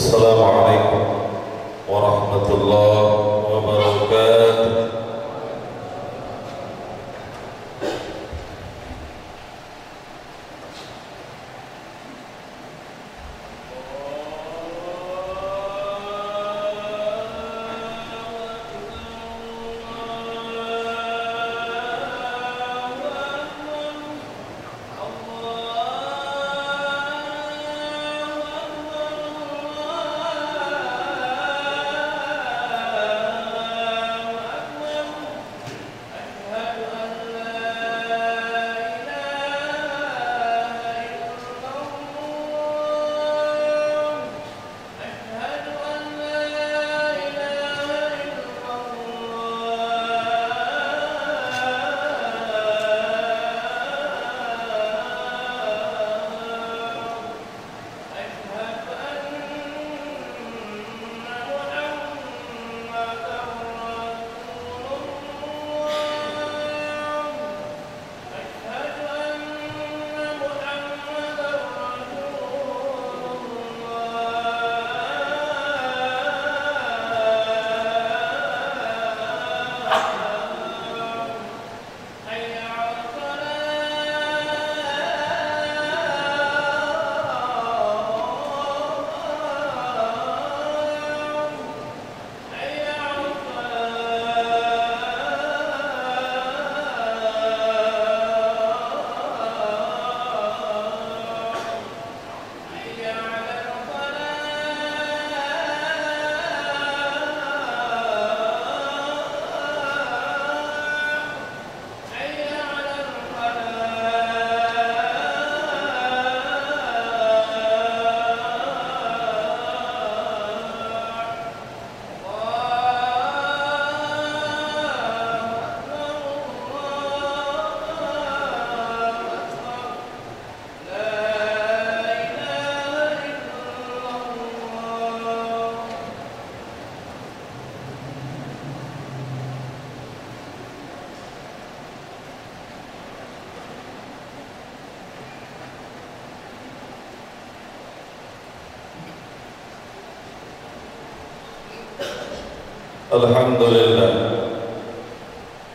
Assalamualaikum warahmatullahi wabarakatuh.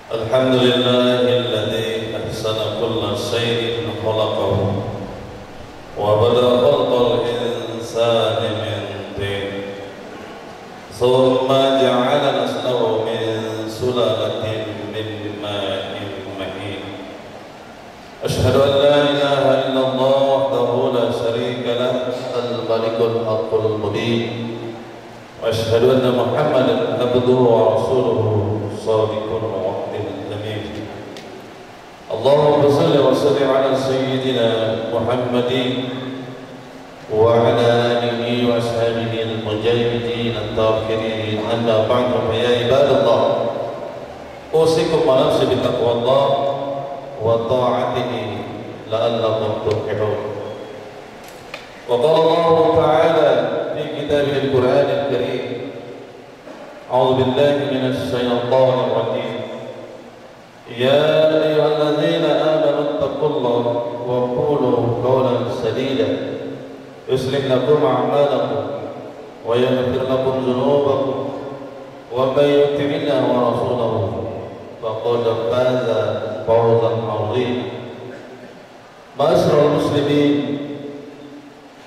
Alhamdulillahilladzi ahsana kulla syai'in khalaqahu wa bada'a khalqal insani min tin thumma ja'ala naslahu min sulalatin min ma'in mahin. Ashhadu an la ilaha illallah wahdahu la syarika lah al-malikul haqqul mubin. وأشهد أن محمدا عبده ورسوله صادق الوعد الأمين. اللهم صل وسلم على سيدنا محمد وعلى آله وأصحابه المجاهدين الطاهرين. أما بعد فيا عباد الله أوصيكم ونفسي بتقوى الله وطاعته لعلكم تفلحون. وقال الله تعالى في كتابه القرآن الكريم: أعوذ بالله من الشيطان الرجيم. يا أيها الذين آمنوا اتقوا الله وقولوا قولا سديدا يصلح لكم أعمالكم ويغفر لكم ذنوبكم ومن يطع الله ورسوله فقد فاز فوزا عظيما. معاشر المسلمين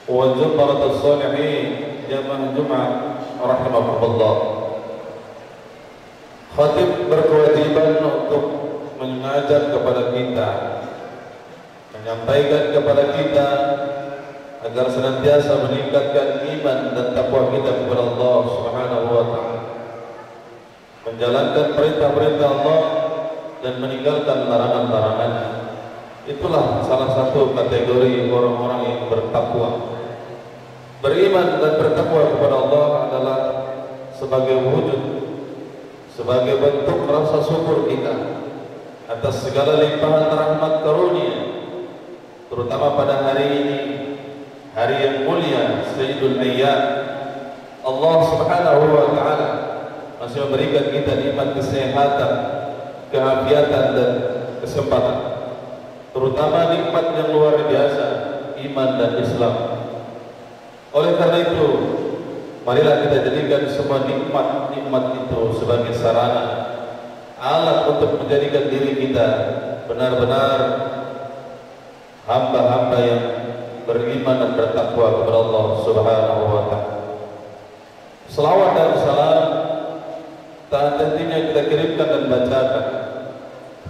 والجمرة الصالحين jamaah Jumat rahimakumullah. Khatib berkewajiban untuk mengajar kepada kita, menyampaikan kepada kita agar senantiasa meningkatkan iman dan takwa kita kepada Allah Subhanahu wa taala, menjalankan perintah-perintah Allah dan meninggalkan larangan-larangan. Itulah salah satu kategori orang-orang yang bertakwa. Beriman dan bertakwa kepada Allah adalah sebagai wujud, sebagai bentuk rasa syukur kita atas segala limpahan rahmat karunia, terutama pada hari ini, hari yang mulia Sayyidul Ayyam. Allah Subhanahu wa taala masih memberikan kita nikmat kesehatan, keafiatan dan kesempatan, terutama nikmat yang luar biasa, iman dan Islam. Oleh karena itu, Marilah kita jadikan semua nikmat-nikmat itu sebagai sarana, alat untuk menjadikan diri kita benar-benar hamba-hamba yang beriman dan bertakwa kepada Allah Subhanahu wa Ta'ala. Selawat dan salam tak henti-hentinya kita kirimkan dan bacakan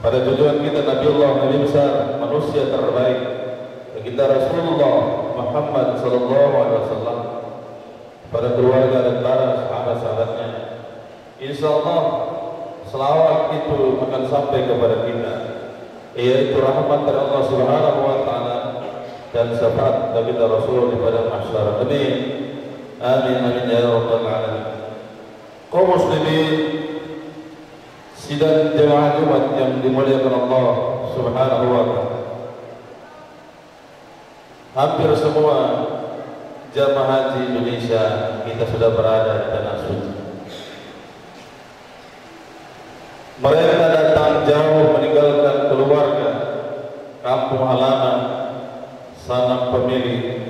pada tujuan kita Nabi besar, manusia terbaik, kita Rasulullah Muhammad sallallahu alaihi wasallam, pada keluarga dan para sahabat-sahabatnya. Insyaallah selawat itu akan sampai kepada kita, yaitu rahmat dari Allah Subhanahu wa Ta'ala dan syafaat Nabi Rasul pada mahsyar. Amin. Amin amin ya rabbal alamin. Kaum muslimin sidang jemaah Jumat yang dimuliakan Allah Subhanahu wa Ta'ala, hampir semua jamaah haji Indonesia kita sudah berada di tanah suci. Mereka datang jauh meninggalkan keluarga, kampung halaman, sanak pemilik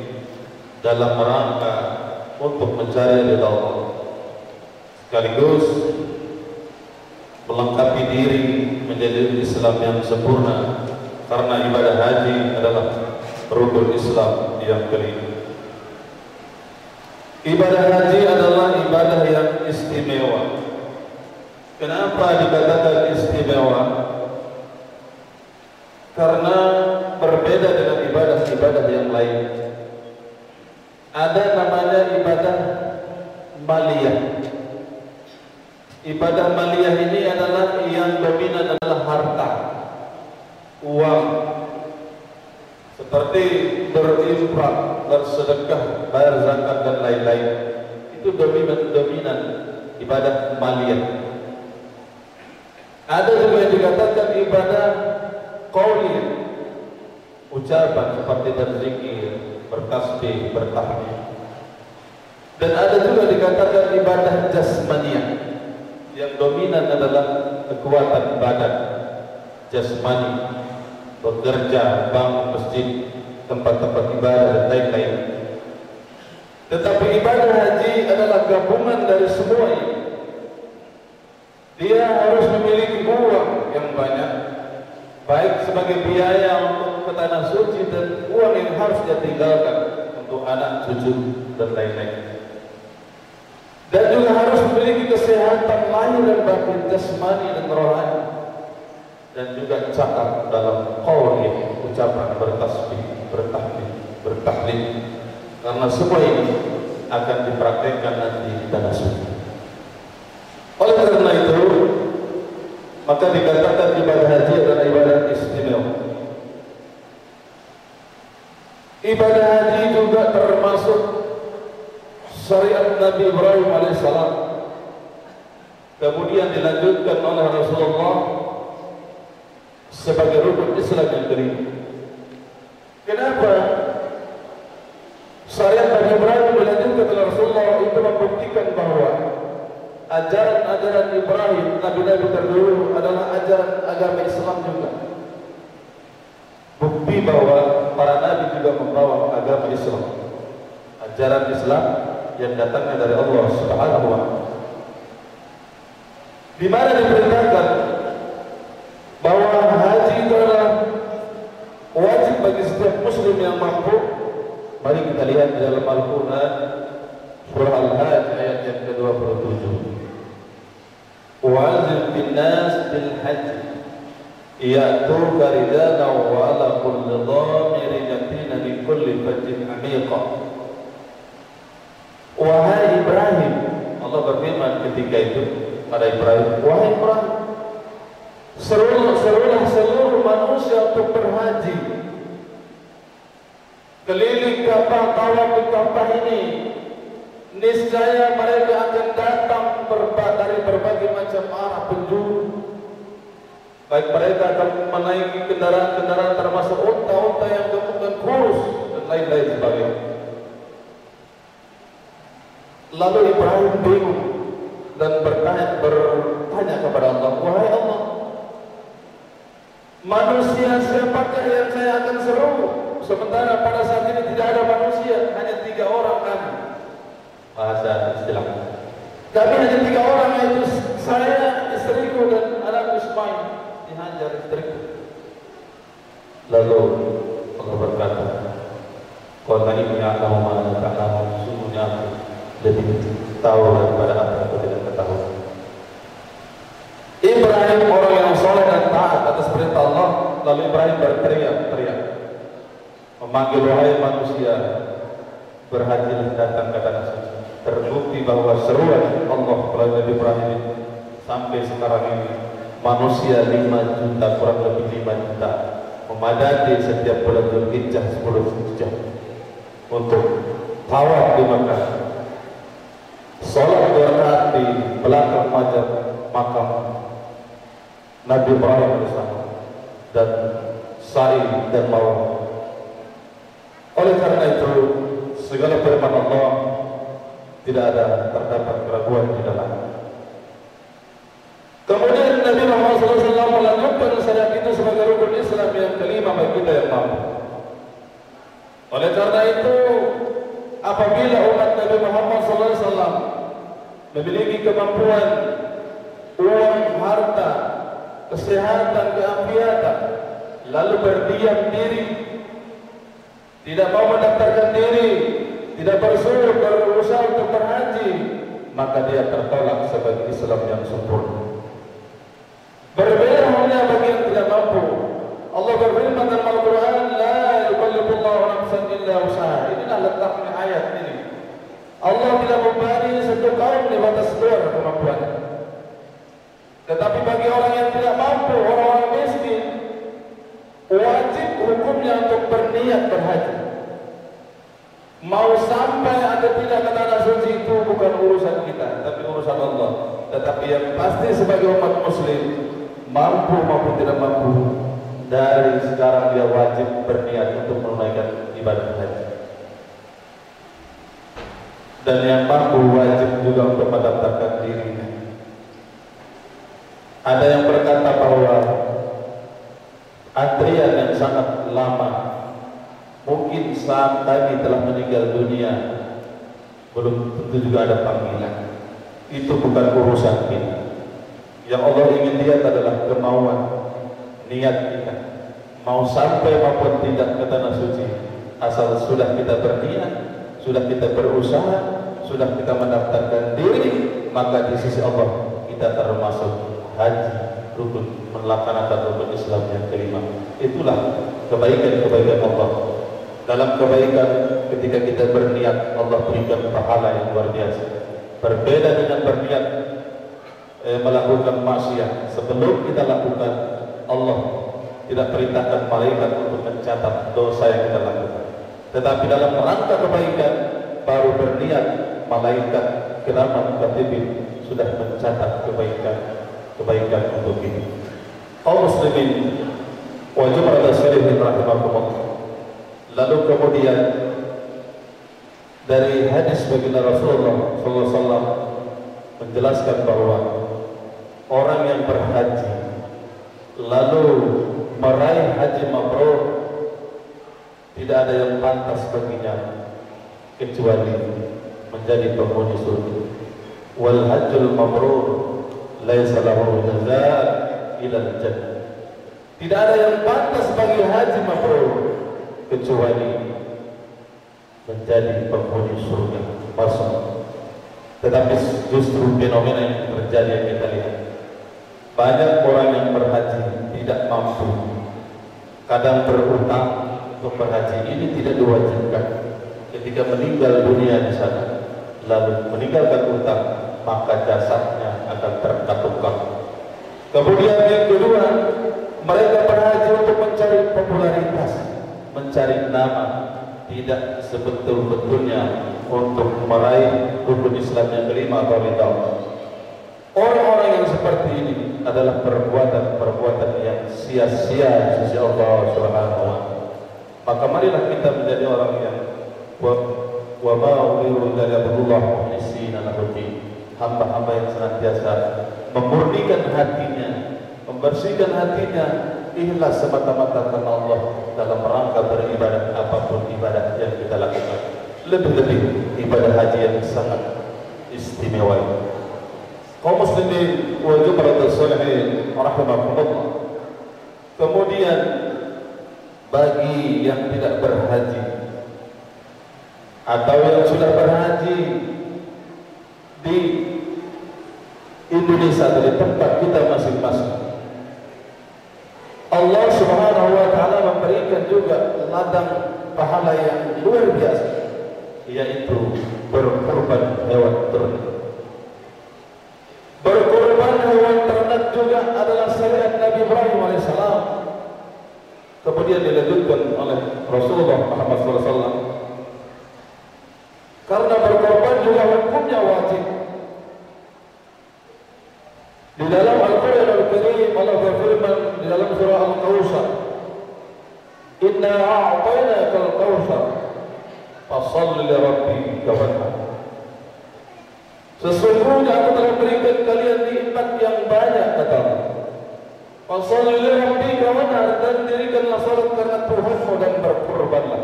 dalam rangka untuk mencari ridha Allah, sekaligus melengkapi diri menjadi Islam yang sempurna, karena ibadah haji adalah rukun Islam yang kelima. Ibadah haji adalah ibadah yang istimewa. Kenapa dikatakan istimewa? Karena berbeda dengan ibadah-ibadah yang lain. Ada namanya ibadah maliyah. Ibadah maliyah ini adalah yang dominan adalah harta, uang, seperti berinfak, bersedekah, bayar zakat dan lain-lain. Itu dominan ibadah maliyah. Ada juga yang dikatakan ibadah qauliyah, ucapan seperti berzikir, bertasbih, bertahmid. Dan ada juga dikatakan ibadah jasmaniyah, yang dominan adalah kekuatan badan jasmani, bekerja, bangun masjid, tempat-tempat ibadah dan lain-lain. Tetapi ibadah haji adalah gabungan dari semua ini. Dia harus memiliki uang yang banyak, baik sebagai biaya untuk ke tanah suci dan uang yang harus dia tinggalkan untuk anak, cucu dan lain-lain. Dan juga harus memiliki kesehatan lahir dan batin, jasmani dan rohani, dan juga cakap dalam qauliyah, ucapan, bertasbih, bertahmid, bertahlil, karena semua ini akan dipraktekkan nanti di tanah suci. Oleh karena itu, maka dikatakan ibadah haji adalah ibadah istimewa. Ibadah haji juga termasuk syariat Nabi Ibrahim alaihissalam, kemudian dilanjutkan oleh Rasulullah sebagai rukun Islam yang kelima. Kenapa syariat Nabi Ibrahim dilanjutkan oleh Rasulullah? Itu membuktikan bahwa ajaran-ajaran Ibrahim, Nabi-Nabi terdahulu, adalah ajaran agama Islam juga. Bukti bahwa para Nabi juga membawa agama Islam, ajaran Islam yang datangnya dari Allah Subhanahu wa Ta'ala, di mana diperintahkan bahwa haji itu adalah wajib bagi setiap muslim yang mampu. Mari kita lihat di dalam Al-Quran surah Al-Hajj ayat yang ke-27. Wa'azim bin nas bil hajj ya'tuka rijalan wa ala kulli dhamirin yatina min kulli fajjin amiqa. Wahai Ibrahim, Allah berfirman ketika itu pada Ibrahim, wahai Ibrahim, serulah seluruh manusia untuk berhaji, keliling Ka'bah, tawaf di Ka'bah ini. Niscaya mereka akan datang dari berbagai macam arah penjuru. Baik mereka akan menaiki kendaraan-kendaraan termasuk unta-unta yang gemuk dan kurus dan lain-lain sebagainya. Lalu Ibrahim bingung dan bertanya kepada Allah, wahai Allah, manusia siapakah yang saya akan seru? Sementara pada saat ini tidak ada manusia, hanya 3 orang kami. bahasa istilah. Kami hanya 3 orang, yaitu saya, istriku dan anak Ismail. Dihajar istriku. Lalu Allah berkata, "Qala inni a'lamu ma la ta'lamun." Sungguhnya aku lebih tahu daripada apa yang kau tidak ketahui. Ibrahim orang yang soleh dan taat atas perintah Allah. Lalu Ibrahim berteriak-teriak, memanggil, "Wahai manusia, berhajilah datang ke tanah suci." Terbukti bahwa seruan Allah melalui Nabi Ibrahim sampai sekarang ini manusia 5 juta, kurang lebih 5 juta, memadati setiap bulan Dzulhijjah 10 Dzulhijjah untuk tawaf di Makkah, sholat 2 rakaat di belakang makam Nabi Ibrahim AS, dan sa'i dan marwah. Oleh karena itu segala firman Allah tidak ada terdapat keraguan di dalam. Kemudian Nabi Muhammad SAW melanjutkan syariat itu sebagai rukun Islam yang kelima bagi kita yang mampu. Oleh karena itu, apabila umat Nabi Muhammad SAW memiliki kemampuan, uang, harta, kesehatan, keampiatan, lalu berdiam diri, tidak mau mendaftarkan diri, tidak berusaha untuk berhaji, maka dia tertolak sebagai Islam yang sempurna. Berbeda halnya bagi yang tidak mampu. Allah berfirman dalam Al-Quran, "La yukallifullahu nafsan illa wus'aha." Inilah letaknya ayat ini. Allah tidak memberi satu kaum di batas luar kemampuannya. Tetapi bagi orang yang tidak mampu, orang-orang miskin, wajib hukumnya untuk berniat berhaji. Mau sampai atau tidak ke tanah suci itu bukan urusan kita, tapi urusan Allah. Tetapi yang pasti sebagai umat muslim, mampu maupun tidak mampu, dari sekarang dia wajib berniat untuk menunaikan ibadah haji. Dan yang mampu wajib juga untuk mendaftarkan dirinya. Ada yang berkata bahwa antrian yang sangat lama, mungkin saat kami telah meninggal dunia, belum tentu juga ada panggilan. Itu bukan urusan kita. Yang Allah ingin lihat adalah kemauan, niat kita. Mau sampai maupun tidak ke tanah suci, asal sudah kita berniat, sudah kita berusaha, sudah kita mendaftarkan diri, maka di sisi Allah kita termasuk haji, rukun, melaksanakan rukun Islam yang kelima. Itulah kebaikan-kebaikan Allah. Dalam kebaikan ketika kita berniat, Allah berikan pahala yang luar biasa. Berbeda dengan berniat melakukan maksiat. Sebelum kita lakukan, Allah tidak perintahkan malaikat untuk mencatat dosa yang kita lakukan. Tetapi dalam rangka kebaikan, baru berniat, malaikat kiraman katibin sudah mencatat kebaikan untuk kita. Kaum muslimin wa jum'atul salihin rahimakumullah. Lalu kemudian dari hadis baginda Rasulullah SAW menjelaskan bahwa orang yang berhaji lalu meraih haji mabrur, tidak ada yang pantas baginya kecuali menjadi penghuni surga. Wal hajjul mabrur laisa lahu jazaa ila al-jannah. Tidak ada yang pantas bagi haji mabrur kecuali menjadi penghuni surga, masuk. Tetapi justru fenomena yang terjadi yang kita lihat, banyak orang yang berhaji tidak mampu, kadang berutang untuk berhaji. Ini tidak diwajibkan. Ketika meninggal dunia di sana, lalu meninggalkan utang, maka jasadnya akan terkatuk-katuk. Kemudian yang kedua, mereka berhaji untuk mencari popularitas, mencari nama, tidak sebetul-betulnya untuk meraih rukun Islam yang kelima atau ridha. Orang-orang yang seperti ini adalah perbuatan-perbuatan yang sia-sia di sisi Allah Subhanahu wa Ta'ala. Maka marilah kita menjadi orang yang wa ma umiru illa liya'budullah mukhlishina lahu-d-din. Hamba-hamba yang senantiasa memurnikan hatinya, membersihkan hatinya, ikhlas semata-mata karena Allah dalam rangka beribadah apapun ibadah yang kita lakukan. lebih-lebih ibadah haji yang sangat istimewa. Kaum muslimin wal jumratus shalihin rahimakumullah. Kemudian bagi yang tidak berhaji atau yang sudah berhaji di Indonesia atau di tempat kita masing-masing, Allah Subhanahu wa taala memberikan juga ladang pahala yang luar biasa, yaitu berkorban hewan ternak. Berkorban hewan ternak juga adalah syariat Nabi Ibrahim alaihissalam. Kemudian dilanjutkan oleh Rasulullah Muhammad SAW. Karena berkorban juga hukumnya wajib. Di dalam Al-Quran Al-Karim Allah berfirman di dalam surah Al-Kautsar, Inna a'tainaka al-Kautsar fasholli li rabbika wanhar. Sesungguhnya aku telah berikan kalian nikmat yang banyak, kata Allah. Fasholli li rabbika wanhar, dan dirikanlah salat karena Tuhanmu dan berkorbanlah.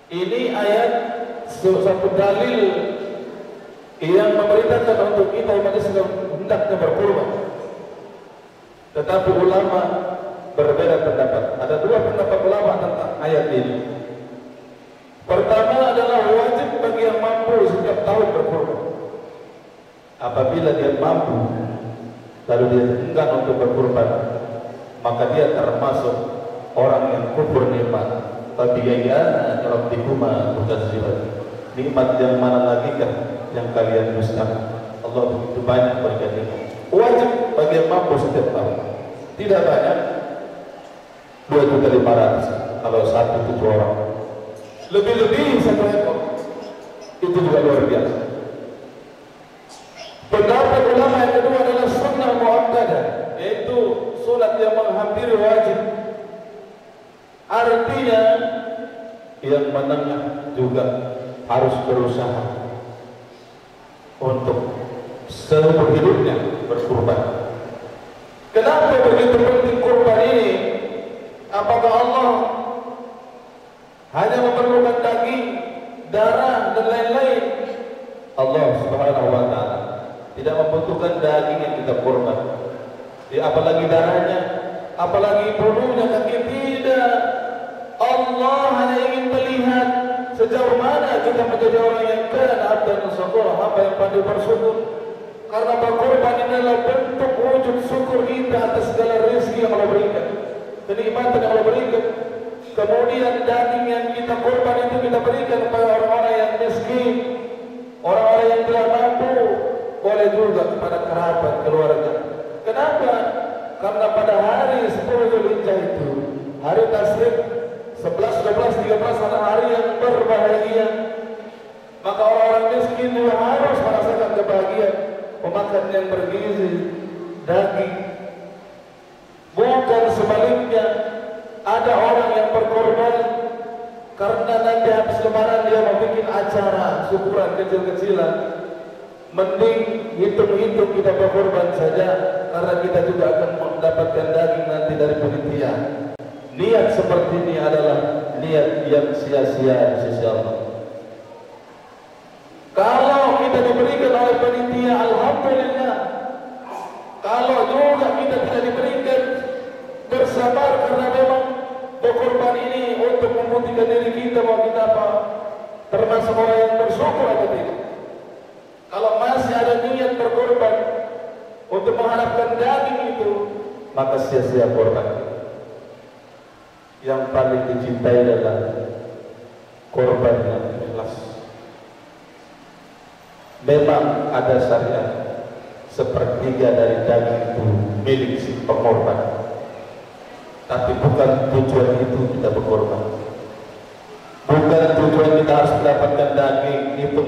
Ini ayat satu dalil yang memerintahkan untuk kita umat Islam hendaknya berkorban. Tetapi ulama berbeda pendapat. Ada dua pendapat ulama tentang ayat ini. Pertama adalah wajib bagi yang mampu setiap tahun berkorban. Apabila dia mampu lalu dia enggan untuk berkorban, maka dia termasuk orang yang kufur nikmat. Tapi ya rabbikuma tukazziban. Nikmat yang mana lagi kan yang kalian dustakan? Allah begitu banyak berikan nikmat. Wajib bagi yang mampu setiap tahun. Tidak banyak, 2.500.000 kalau 1 orang. Lebih-lebih 1 ekor. Itu juga luar biasa. Pendapat ulama yang kedua adalah sunnah muakkadah, yaitu sunat yang menghampiri wajib. Artinya yang menengah juga harus berusaha untuk seumur hidupnya berkurban. Kenapa begitu penting kurban ini? Apakah Allah hanya memerlukan daging, darah dan lain-lain? Allah Subhanahu wa taala tidak membutuhkan daging yang kita kurban. Apalagi darahnya, apalagi bulunya, kaki tidak. Allah hanya ingin melihat sejauh mana kita menjadi orang yang kana abdan syakura, hamba yang pandai bersyukur. Karena berkorban ini adalah bentuk wujud syukur kita atas segala rezeki yang Allah berikan, kenikmatan yang Allah berikan. Kemudian daging yang kita korban itu kita berikan kepada orang-orang yang miskin, orang-orang yang tidak mampu, boleh juga kepada kerabat, keluarga. Kenapa? Karena pada hari 10 Zulhijjah itu, hari Tasyrik 11, 12, 13 adalah hari yang berbahagia. Maka orang-orang miskin juga harus merasakan kebahagiaan, memakan yang bergizi, daging. Bukan sebaliknya, ada orang yang berkorban karena nanti habis lebaran dia mau bikin acara syukuran kecil-kecilan. Mending hitung-hitung kita berkorban saja, karena kita juga akan mendapatkan daging nanti dari panitia. Niat seperti ini adalah niat yang sia-sia di sisi Allah. Kalau kita diberikan oleh panitia, alhamdulillah. Kalau juga kita tidak diberikan, bersabar, karena memang berkorban ini untuk membuktikan diri kita bahwa kita apa, termasuk orang yang bersyukur atau tidak. Kalau masih ada niat berkorban untuk mengharapkan daging itu, maka sia-sia korban. Yang paling dicintai adalah korban yang ikhlas. Memang ada syariat sepertiga dari daging itu milik si pengorban, tapi bukan tujuan itu kita berkorban. Bukan tujuan kita harus mendapatkan daging, itu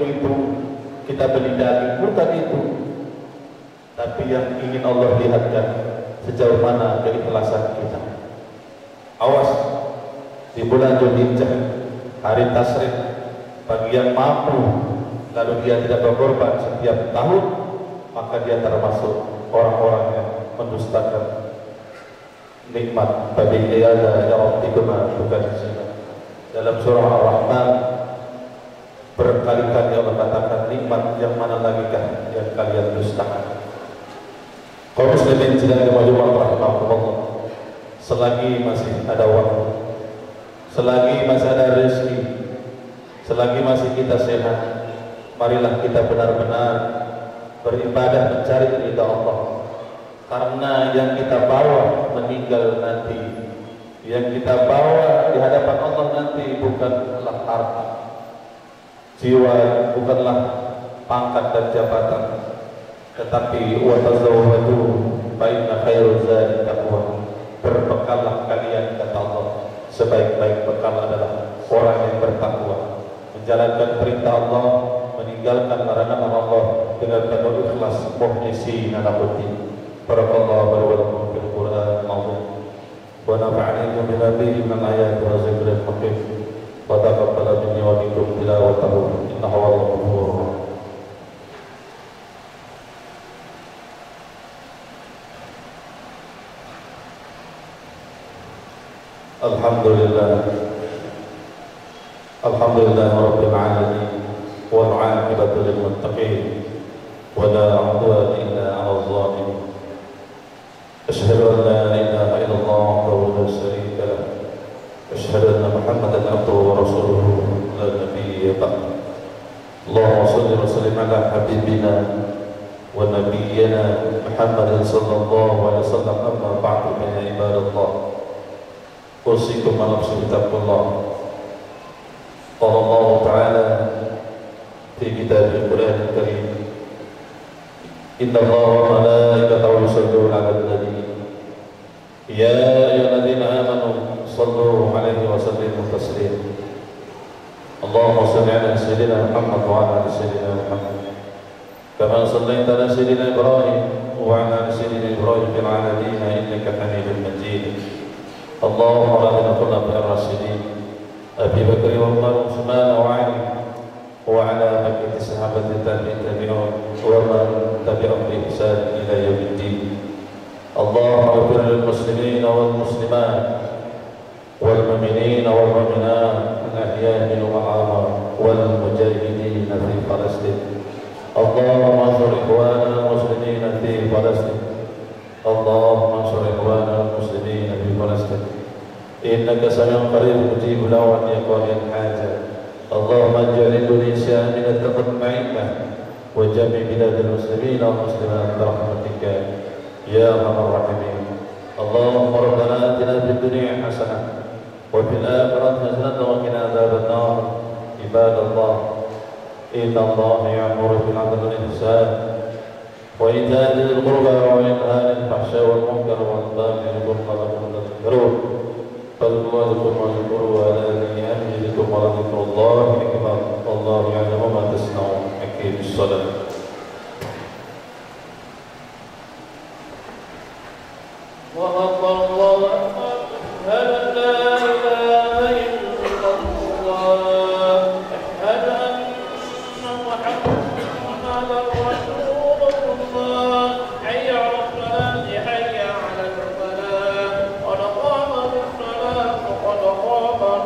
kita beli daging, bukan itu. Tapi yang ingin Allah lihatkan sejauh mana keikhlasan kita. Awas, di bulan Zulhijjah, hari Tasyrik, bagi yang mampu lalu dia tidak berkorban setiap tahun, maka dia termasuk orang-orang yang mendustakan nikmat. Bagi ya rabbikuma tukazziban. Dalam surah Ar-Rahman berkali-kali Allah katakan, nikmat yang mana lagi kah yang kalian dustakan. Kaum muslimin sedang berjumpa rahmatullah. Selagi masih ada waktu, selagi masih ada rezeki, selagi masih kita sehat, marilah kita benar-benar beribadah mencari ridha Allah. Karena yang kita bawa meninggal nanti, yang kita bawa di hadapan Allah nanti bukanlah harta, jiwa, bukanlah pangkat dan jabatan, tetapi wa tazawwadu fa inna khairaz zadi taqwa. Berbekallah kalian, kata Allah, sebaik-baik bekal adalah orang yang bertakwa, menjalankan perintah Allah, meninggalkan larangan Allah dengan penuh ikhlas, mukhlishin lahuddin. Barakallahu wa lakum fil Qur'an al-azim wa nafa'ani bima fihi min al-ayati wa zikril hakim wa taqabbal minni wa minkum tilawatahu innahu huwal ghafurur rahim. Alhamdulillah rabbil alamin wal 'aqibatu lil muttaqin wa la 'udwana illa 'alal zalimin. Asyhadu an la ilaha illallah wahdahu la syarika lah. Asyhadu anna Muhammadan abduhu wa rasuluhu la nabiyya ba'dahu. Allahumma shalli wa sallim ala habibina wa nabiyyina Muhammadin sallallahu alaihi wasallam. Amma ba'du, ya ibadallah, usikum wa nafsi bittaqwallah. Qala Allah Ta'ala fi kitabihil Qur'anil Karim, inna Allaha wa malaikatahu yusholluna 'alan nabi ya ayyuhalladzina amanu shallu 'alaihi wa sallimu taslima. Allahumma shalli 'ala sayyidina Muhammad wa 'ala ali sayyidina Muhammad kama shallaita 'ala sayyidina Ibrahim wa 'ala ali sayyidina Ibrahim fil 'alamin innaka Hamidum Majid. Allahumma rabbana khulafa ar-rasyidin Abi Bakr wa Umar wa Utsman wa Ali wa ala baqiyati sahabati tabi'in wa man tabi'ahum bi ihsan ila yaumiddin. Allahumma ighfir lil muslimin wal muslimat wal mu'minin wal mu'minat al ahya'i minhum wal amwat wal mujahidin fi Palestin. Allahumma ansur ikhwana al muslimin fi Palestin. Allahumma ansur ikhwana al muslimin fi Palestin. Innaka sami'un qarib mujibud da'wat ya qadil hajat. Allahumma ij'al Indonesia min at-taqaddum'illah wa jami' biladil muslimin wal muslimat birahmatika ya arhamar rahimin. Allahumma rabbana atina fid dunya hasanah wa fil akhirati hasanah wa qina adzaban nar. Ibadallah, inna Allaha ya'muru bil 'adli wal ihsan wa ita'i dzil qurba wa yanha 'anil fahsya'i wal munkari wal baghi ya'idhukum la'allakum tadhakkarun. فَالْوَالِكُمْ وَالْكُرُوا وَلَا يَأْمِنِكُمْ وَلَذِكْرُ اللَّهِ أَكْبَرُ وَاللَّهُ يَعْلَمُ مَا تَصْنَعُونَ. أقيموا الصلاة. الله أكبر الله أكبر أشهد أن لا إله إلا الله أشهد أن محمدا رسول الله. حي على الصلاة حي على الفلاح قد قامت الصلاة قد قامت